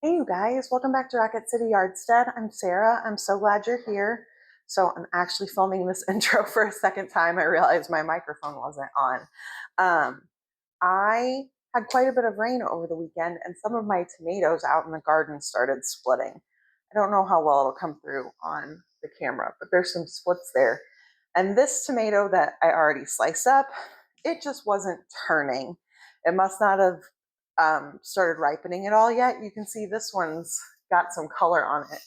Hey you guys, welcome back to Rocket City Yardstead. I'm Sarah. I'm so glad you're here. So I'm actually filming this intro for a second time. I realized my microphone wasn't on. I had quite a bit of rain over the weekend and some of my tomatoes out in the garden started splitting. I don't know how well it'll come through on the camera, but there's some splits there. And this tomato that I already sliced up, it just wasn't turning. It must not have started ripening at all yet. You can see this one's got some color on it.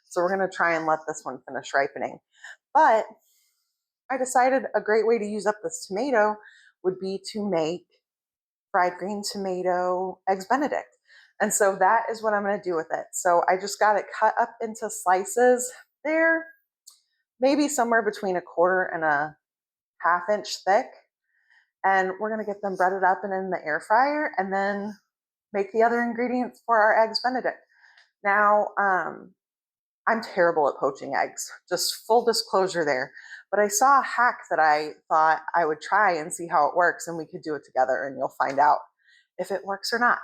So we're going to try and let this one finish ripening. But I decided a great way to use up this tomato would be to make fried green tomato eggs Benedict. And so that is what I'm going to do with it. So I just got it cut up into slices. They're maybe somewhere between a quarter and a half-inch thick. And we're going to get them breaded up and in the air fryer and then make the other ingredients for our eggs Benedict. Now, I'm terrible at poaching eggs, just full disclosure there. But I saw a hack that I thought I would try and see how it works, and we could do it together and you'll find out if it works or not.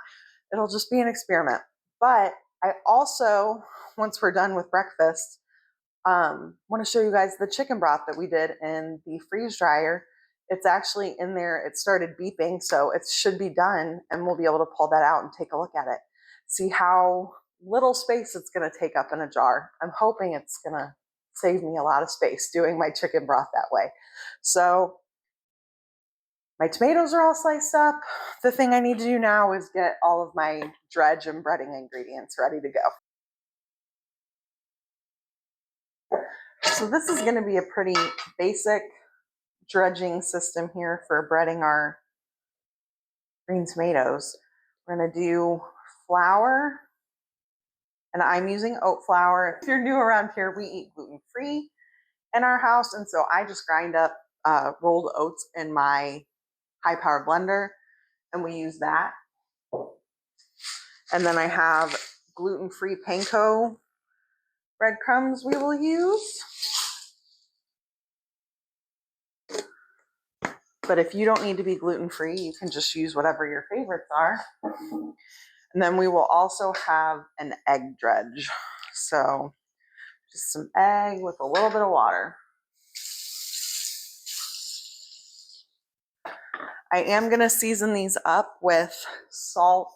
It'll just be an experiment. But I also, once we're done with breakfast, want to show you guys the chicken broth that we did in the freeze dryer. It's actually in there. It started beeping, so it should be done, and we'll be able to pull that out and take a look at it. See how little space it's going to take up in a jar. I'm hoping it's going to save me a lot of space doing my chicken broth that way. So my tomatoes are all sliced up. The thing I need to do now is get all of my dredge and breading ingredients ready to go. So this is going to be a pretty basic dredging system here for breading our green tomatoes. We're going to do flour, and I'm using oat flour. If you're new around here, we eat gluten-free in our house, and so I just grind up rolled oats in my high-powered blender, and we use that. And then I have gluten-free panko breadcrumbs we will use. But if you don't need to be gluten-free, you can just use whatever your favorites are. And then we will also have an egg dredge. So just some egg with a little bit of water. I am going to season these up with salt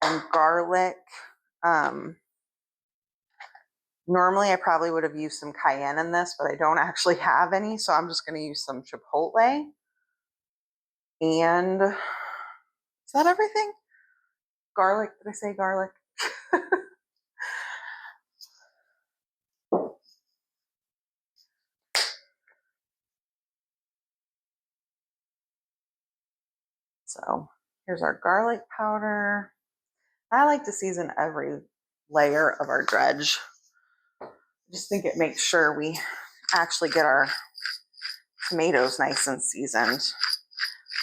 and garlic. Normally I probably would have used some cayenne in this, but I don't actually have any. So I'm just going to use some chipotle. And is that everything? Garlic, did I say garlic? So here's our garlic powder. I like to season every layer of our dredge. I just think it makes sure we actually get our tomatoes nice and seasoned.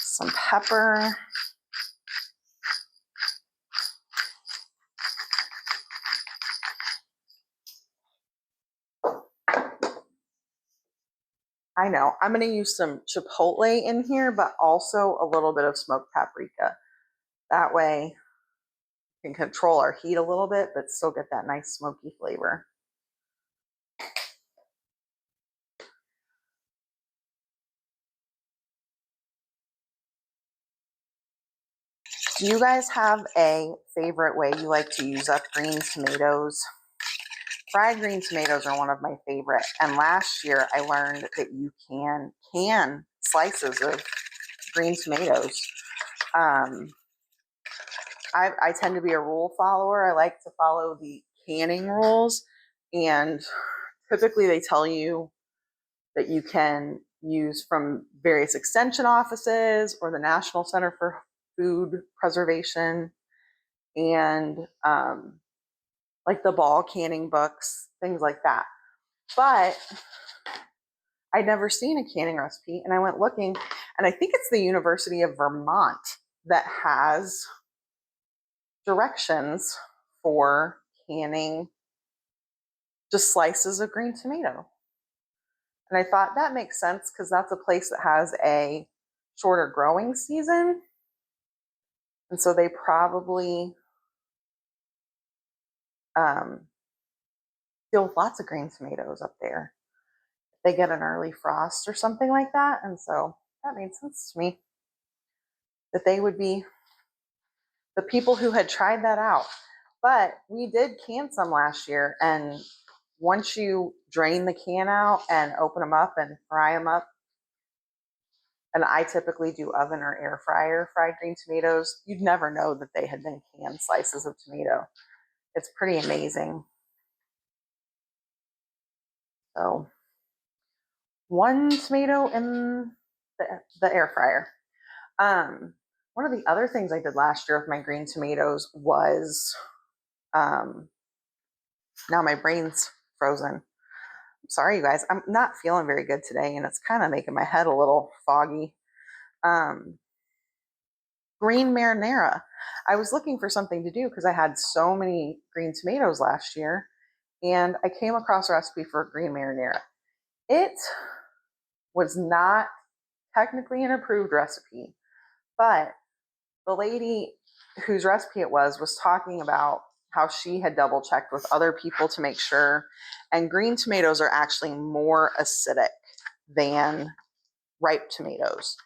Some pepper. I know, I'm going to use some chipotle in here, but also a little bit of smoked paprika. That way we can control our heat a little bit, but still get that nice smoky flavor. Do you guys have a favorite way you like to use up green tomatoes? Fried green tomatoes are one of my favorite. And last year I learned that you can can slices of green tomatoes. I tend to be a rule follower. I like to follow the canning rules. And typically they tell you that you can use from various extension offices or the National Center for Food Preservation, and like the ball canning books, things like that. But I'd never seen a canning recipe, and I went looking, and I think it's the University of Vermont that has directions for canning just slices of green tomato. And I thought that makes sense because that's a place that has a shorter growing season. And so they probably deal with lots of green tomatoes up there. They get an early frost or something like that. And so that made sense to me that they would be the people who had tried that out. But we did can some last year. And once you drain the can out and open them up and fry them up, and I typically do oven or air fryer fried green tomatoes, you'd never know that they had been canned slices of tomato. It's pretty amazing. So one tomato in the air fryer. One of the other things I did last year with my green tomatoes was, now my brain's frozen. Sorry, you guys, I'm not feeling very good today, and it's kind of making my head a little foggy. Green marinara. I was looking for something to do because I had so many green tomatoes last year, and I came across a recipe for green marinara. It was not technically an approved recipe, but the lady whose recipe it was talking about how she had double checked with other people to make sure, and green tomatoes are actually more acidic than ripe tomatoes.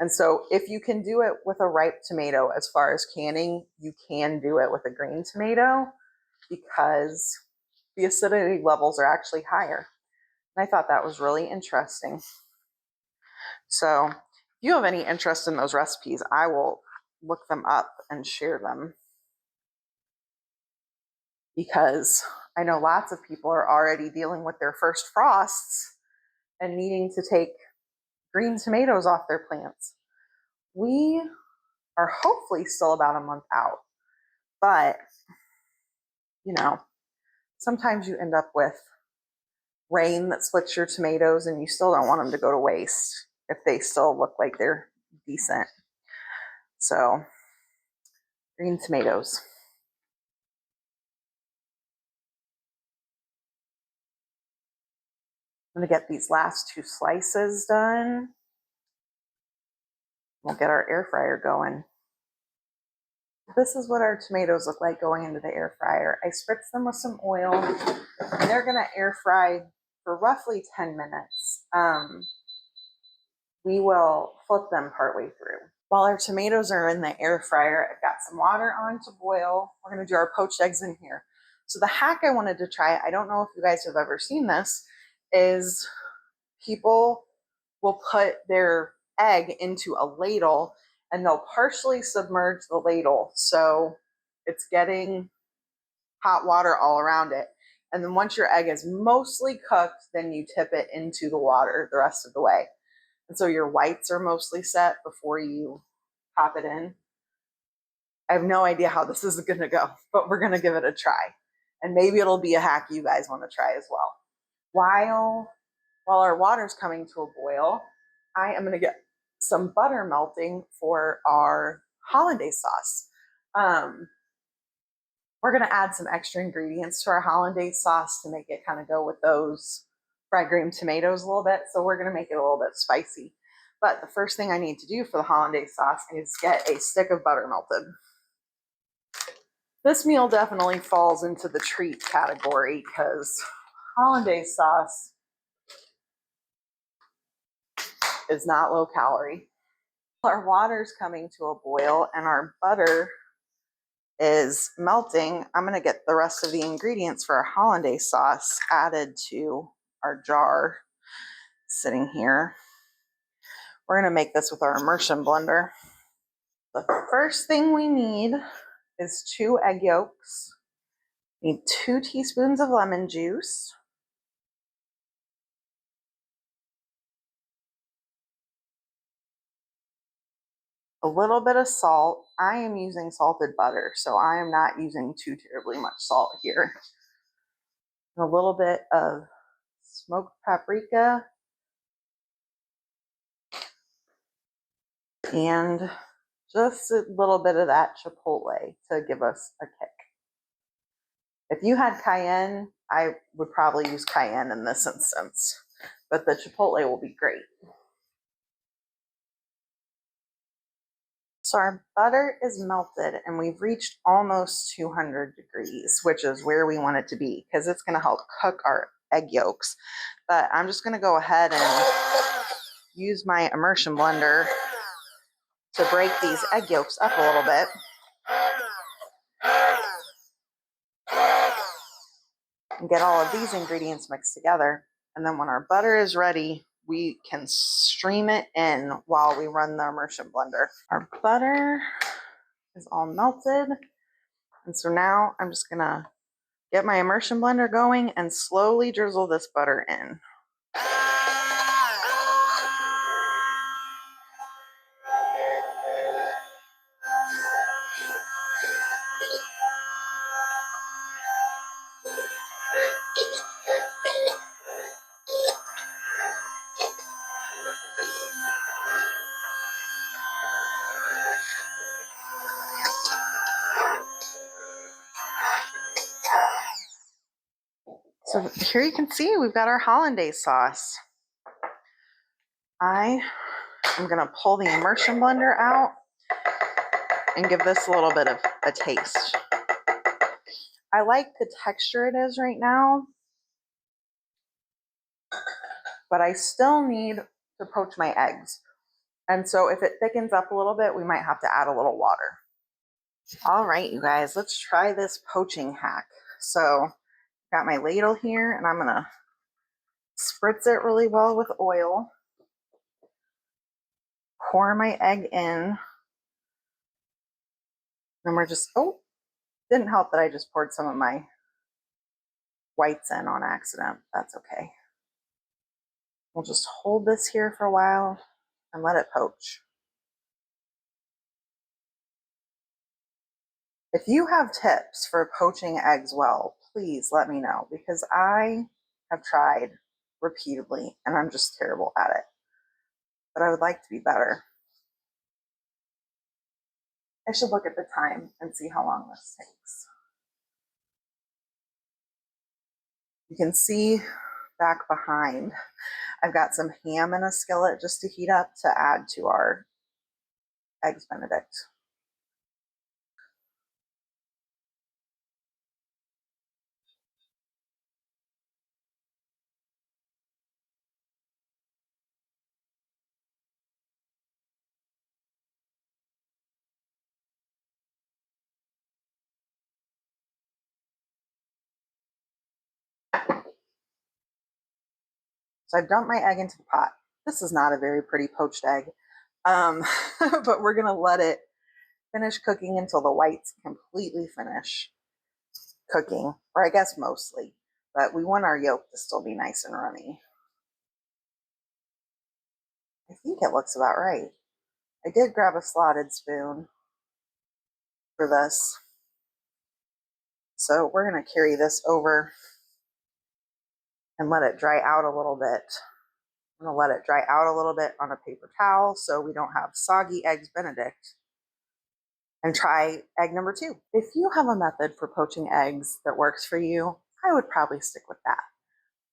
And so if you can do it with a ripe tomato, as far as canning, you can do it with a green tomato because the acidity levels are actually higher. And I thought that was really interesting. So if you have any interest in those recipes, I will look them up and share them, because I know lots of people are already dealing with their first frosts and needing to take green tomatoes off their plants. We are hopefully still about a month out, but you know, sometimes you end up with rain that splits your tomatoes and you still don't want them to go to waste if they still look like they're decent. So, green tomatoes. I'm going to get these last two slices done. We'll get our air fryer going. This is what our tomatoes look like going into the air fryer. I spritz them with some oil, and they're going to air fry for roughly 10 minutes. We will flip them partway through. While our tomatoes are in the air fryer, I've got some water on to boil. We're going to do our poached eggs in here. So the hack I wanted to try, I don't know if you guys have ever seen this, is people will put their egg into a ladle and they'll partially submerge the ladle so it's getting hot water all around it. And then once your egg is mostly cooked, then you tip it into the water the rest of the way. And so your whites are mostly set before you pop it in. I have no idea how this is going to go, but we're going to give it a try. And maybe it'll be a hack you guys want to try as well. While our water's coming to a boil, I am going to get some butter melting for our hollandaise sauce. We're going to add some extra ingredients to our hollandaise sauce to make it kind of go with those fried green tomatoes a little bit. So we're going to make it a little bit spicy. But the first thing I need to do for the hollandaise sauce is get a stick of butter melted. This meal definitely falls into the treat category because hollandaise sauce is not low calorie. Our water's coming to a boil and our butter is melting. I'm going to get the rest of the ingredients for our hollandaise sauce added to our jar sitting here. We're going to make this with our immersion blender. The first thing we need is 2 egg yolks. We need 2 teaspoons of lemon juice. A little bit of salt. I am using salted butter, so I am not using too terribly much salt here. And a little bit of smoked paprika. And just a little bit of that chipotle to give us a kick. If you had cayenne, I would probably use cayenne in this instance, but the chipotle will be great. So our butter is melted and we've reached almost 200 degrees, which is where we want it to be because it's going to help cook our egg yolks. But I'm just going to go ahead and use my immersion blender to break these egg yolks up a little bit. And get all of these ingredients mixed together. And then when our butter is ready, we can stream it in while we run the immersion blender. Our butter is all melted. And so now I'm just gonna get my immersion blender going and slowly drizzle this butter in. So here you can see we've got our hollandaise sauce. I am going to pull the immersion blender out and give this a little bit of a taste. I like the texture it is right now, but I still need to poach my eggs. And so if it thickens up a little bit, we might have to add a little water. All right, you guys, let's try this poaching hack. So got my ladle here and I'm going to spritz it really well with oil. Pour my egg in. And we're just, oh, didn't help that I just poured some of my whites in on accident. That's okay. We'll just hold this here for a while and let it poach. If you have tips for poaching eggs well, please let me know because I have tried repeatedly and I'm just terrible at it. But I would like to be better. I should look at the time and see how long this takes. You can see back behind, I've got some ham in a skillet just to heat up to add to our eggs Benedict. So I've dumped my egg into the pot. This is not a very pretty poached egg, but we're gonna let it finish cooking until the whites completely finish cooking, or I guess mostly, but we want our yolk to still be nice and runny. I think it looks about right. I did grab a slotted spoon for this. So we're gonna carry this over and let it dry out a little bit. I'm gonna let it dry out a little bit on a paper towel so we don't have soggy eggs Benedict. And try egg number 2. If you have a method for poaching eggs that works for you, I would probably stick with that.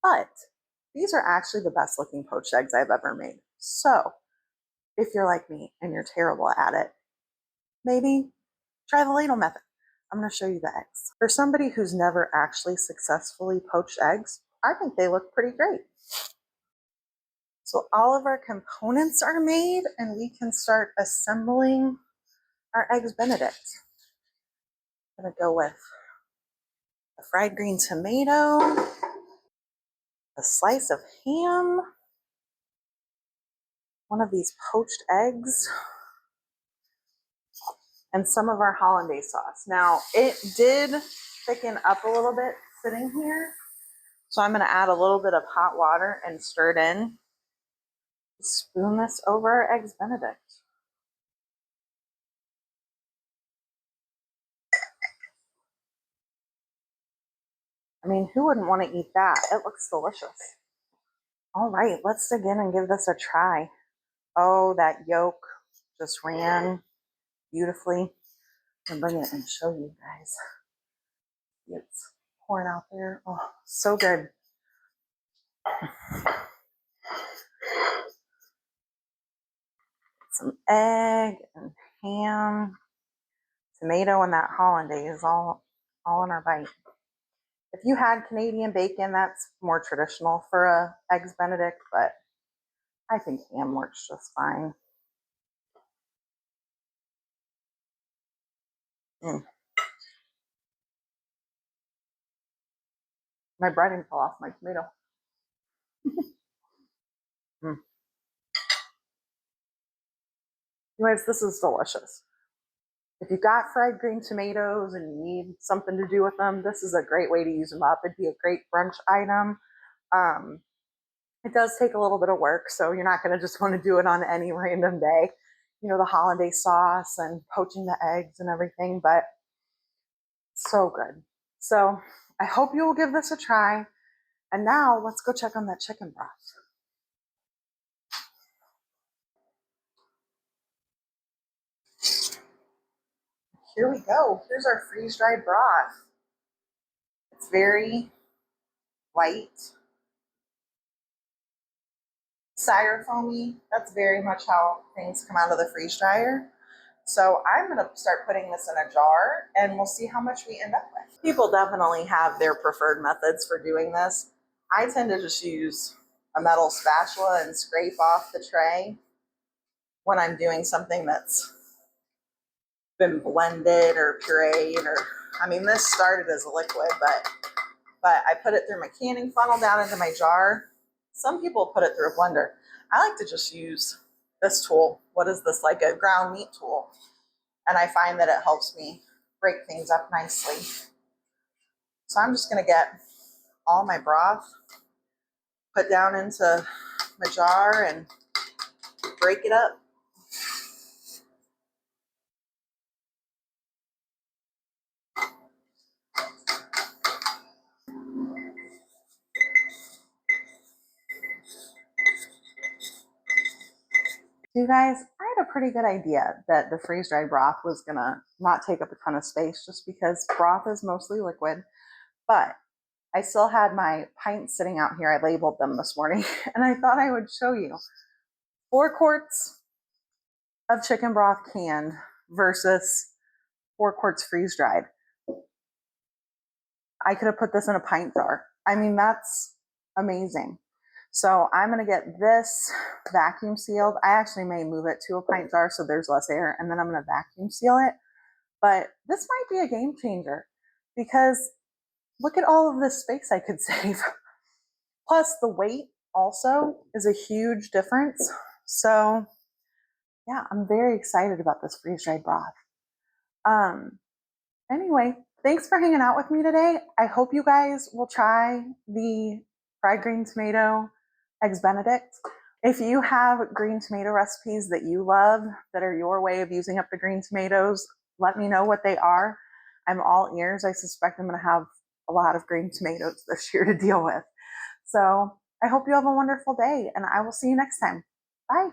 But these are actually the best looking poached eggs I've ever made. So if you're like me and you're terrible at it, maybe try the ladle method. I'm going to show you the eggs. For somebody who's never actually successfully poached eggs, I think they look pretty great. So all of our components are made and we can start assembling our eggs Benedict. I'm going to go with a fried green tomato, a slice of ham, one of these poached eggs, and some of our hollandaise sauce. Now, it did thicken up a little bit sitting here, so I'm going to add a little bit of hot water and stir it in. Spoon this over our eggs Benedict. I mean, who wouldn't want to eat that? It looks delicious. All right, let's dig in and give this a try. Oh, that yolk just ran beautifully. I'm going to bring it and show you guys. It's pouring out there. Oh, so good. Some egg and ham, tomato, and that hollandaise all in our bite. If you had Canadian bacon, that's more traditional for a eggs Benedict, but I think ham works just fine. My breading fell off my tomato. Anyways, this is delicious. If you've got fried green tomatoes and you need something to do with them, this is a great way to use them up. It'd be a great brunch item. It does take a little bit of work, so you're not going to just want to do it on any random day. You know, the hollandaise sauce and poaching the eggs and everything, but so good. So I hope you will give this a try. And now let's go check on that chicken broth. Here we go. Here's our freeze-dried broth. It's very light, styrofoamy. That's very much how things come out of the freeze dryer. So I'm going to start putting this in a jar and we'll see how much we end up with. People definitely have their preferred methods for doing this. I tend to just use a metal spatula and scrape off the tray when I'm doing something that's been blended or pureed, or I mean, this started as a liquid, but I put it through my canning funnel down into my jar. Some people put it through a blender. I like to just use this tool. What is this, like a ground meat tool? And I find that it helps me break things up nicely. So I'm just gonna get all my broth put down into my jar and break it up. You guys, I had a pretty good idea that the freeze-dried broth was gonna not take up a ton of space just because broth is mostly liquid, but I still had my pints sitting out here. I labeled them this morning and I thought I would show you. 4 quarts of chicken broth canned versus 4 quarts freeze-dried. I could have put this in a pint jar. I mean, that's amazing. So I'm going to get this vacuum sealed. I actually may move it to a pint jar so there's less air, and then I'm going to vacuum seal it. But this might be a game changer because look at all of this space I could save. Plus the weight also is a huge difference. So yeah, I'm very excited about this freeze-dried broth. Anyway, thanks for hanging out with me today. I hope you guys will try the fried green tomato eggs Benedict. If you have green tomato recipes that you love that are your way of using up the green tomatoes, let me know what they are. I'm all ears. I suspect I'm going to have a lot of green tomatoes this year to deal with. So I hope you have a wonderful day and I will see you next time. Bye.